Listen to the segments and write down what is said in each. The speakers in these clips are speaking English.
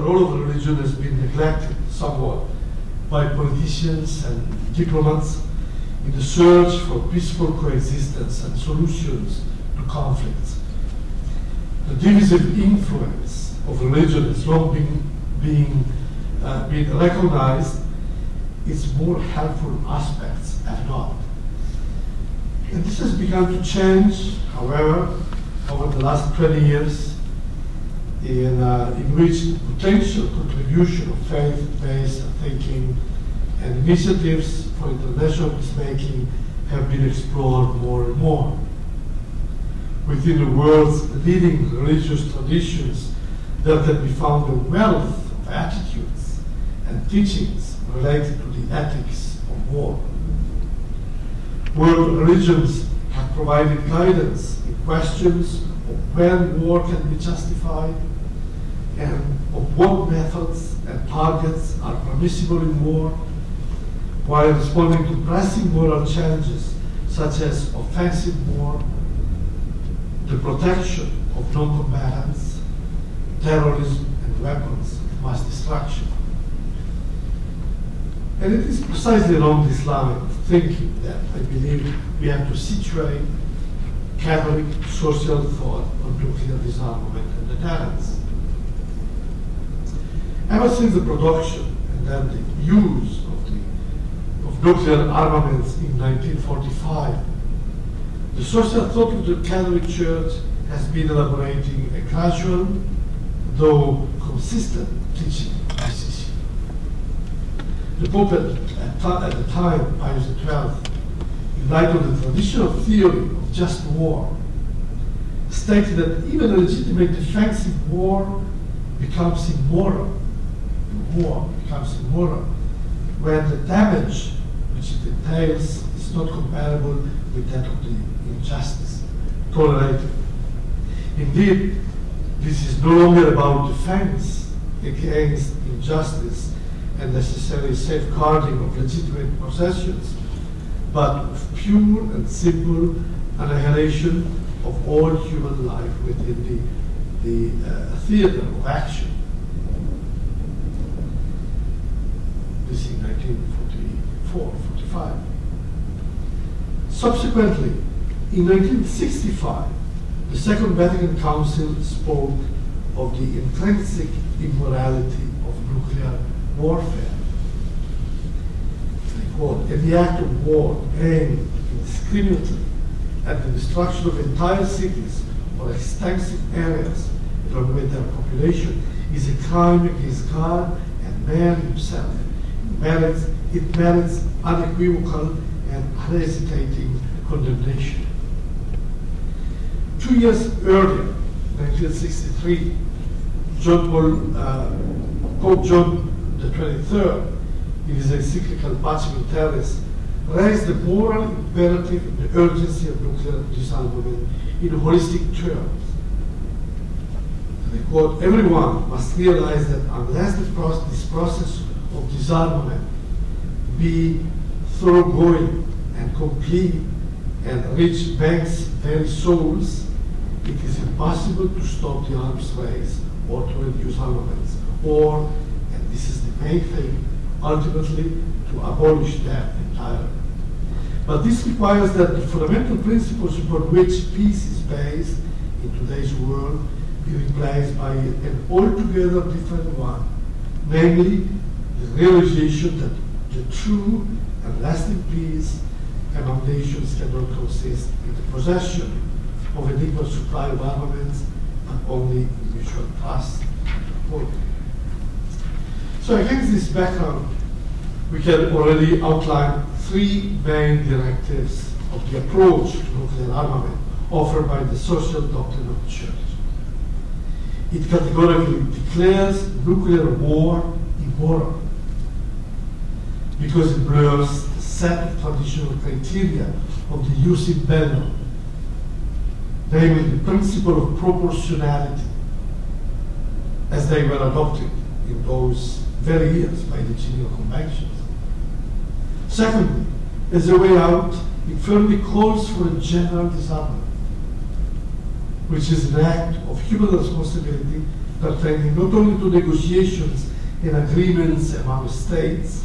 role of religion has been neglected somewhat by politicians and diplomats in the search for peaceful coexistence and solutions to conflicts. The divisive influence of religion has long been recognized. Its more helpful aspects have not. And this has begun to change, however, over the last 20 years, in which the potential contribution of faith-based thinking and initiatives for international peacemaking have been explored more and more. Within the world's leading religious traditions, there can be found a wealth of attitudes and teachings related to the ethics of war. World religions have provided guidance in questions of when war can be justified and of what methods and targets are permissible in war, while responding to pressing moral challenges such as offensive war, the protection of non-combatants, terrorism, and weapons of mass destruction. And it is precisely along this line of thinking that I believe we have to situate Catholic social thought on nuclear disarmament and deterrence. Ever since the production and then the use of nuclear armaments in 1945, the social thought of the Catholic Church has been elaborating a gradual, though consistent, teaching message. The Pope at the time, Pius XII, in light of the traditional theory of just war, stated that even a legitimate defensive war becomes immoral. War becomes immoral when the damage which it entails is not comparable with that of the injustice tolerated. Indeed, this is no longer about defense against injustice and necessary safeguarding of legitimate possessions, but of pure and simple annihilation of all human life within the theater of action. This in 1944-45. Subsequently, in 1965, the Second Vatican Council spoke of the intrinsic immorality of nuclear warfare. I quote, "In the act of war aimed indiscriminately at the destruction of entire cities or extensive areas along with their population is a crime against God and man himself. It merits unequivocal and unhesitating condemnation." 2 years earlier, 1963, Pope John XXIII, in his encyclical Pacem in Terris, raised the moral imperative and the urgency of nuclear disarmament in holistic terms. And I quote, "Everyone must realize that unless this process of disarmament be thoroughgoing and complete and reach man's very souls, it is impossible to stop the arms race or to reduce armaments, or, and this is the main thing, ultimately to abolish them entirely. But this requires that the fundamental principles upon which peace is based in today's world be replaced by an altogether different one, namely the realization that the true and lasting peace among nations cannot consist in the possession of an equal supply of armaments, but only in mutual trust. So against this background, we can already outline three main directives of the approach to nuclear armament offered by the social doctrine of the Church. It categorically declares nuclear war immoral because it blurs the set of traditional criteria of the jus in bello, namely the principle of proportionality as they were adopted in those very years by the Geneva Conventions. Secondly, as a way out, it firmly calls for a general disarmament, which is an act of human responsibility pertaining not only to negotiations and agreements among states,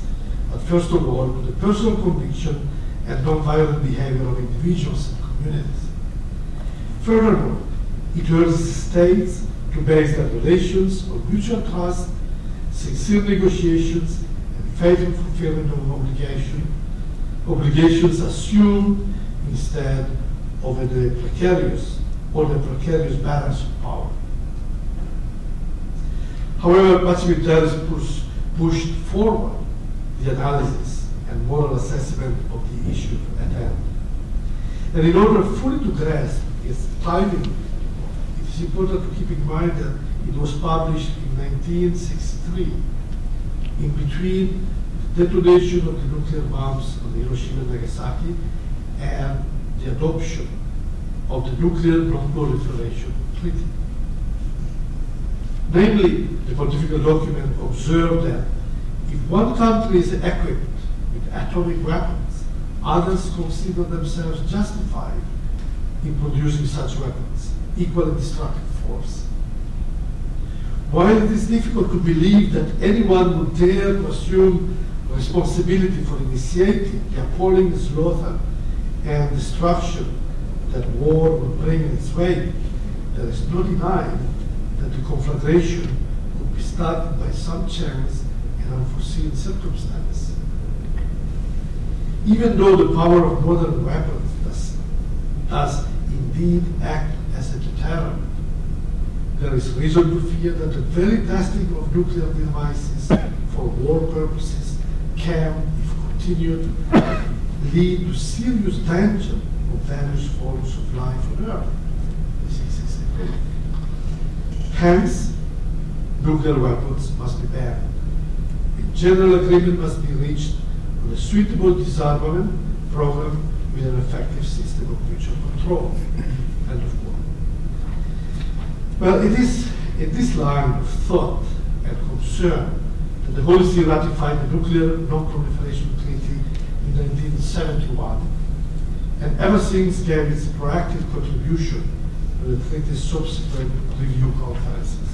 but first of all to the personal conviction and non-violent behavior of individuals and communities. Furthermore, it urges states to base their relations on mutual trust, sincere negotiations, and faithful fulfillment of obligations assumed instead of the precarious balance of power. However, Paciminteri pushed forward the analysis and moral assessment of the issue at hand. And in order fully to grasp its timing, it is important to keep in mind that it was published in 1963, in between the detonation of the nuclear bombs on Hiroshima and Nagasaki and the adoption of the Nuclear Non-Proliferation Treaty. Namely, the pontifical document observed that if one country is equipped with atomic weapons, others consider themselves justified in producing such weapons, equally destructive force. While it is difficult to believe that anyone would dare to assume responsibility for initiating the appalling slaughter and destruction that war would bring in its wake, there is no denying that the conflagration could be started by some chance and unforeseen circumstance. Even though the power of modern weapons does indeed act as a deterrent, there is reason to fear that the very testing of nuclear devices for war purposes can, if continued, lead to serious danger of various forms of life on Earth. Hence, nuclear weapons must be banned. A general agreement must be reached on a suitable disarmament program with an effective system of mutual control. End of quote. Well, it is in this line of thought and concern that the Holy See ratified the Nuclear Non-Proliferation Treaty in 1971, and ever since gave its proactive contribution to the treaty's subsequent review conferences.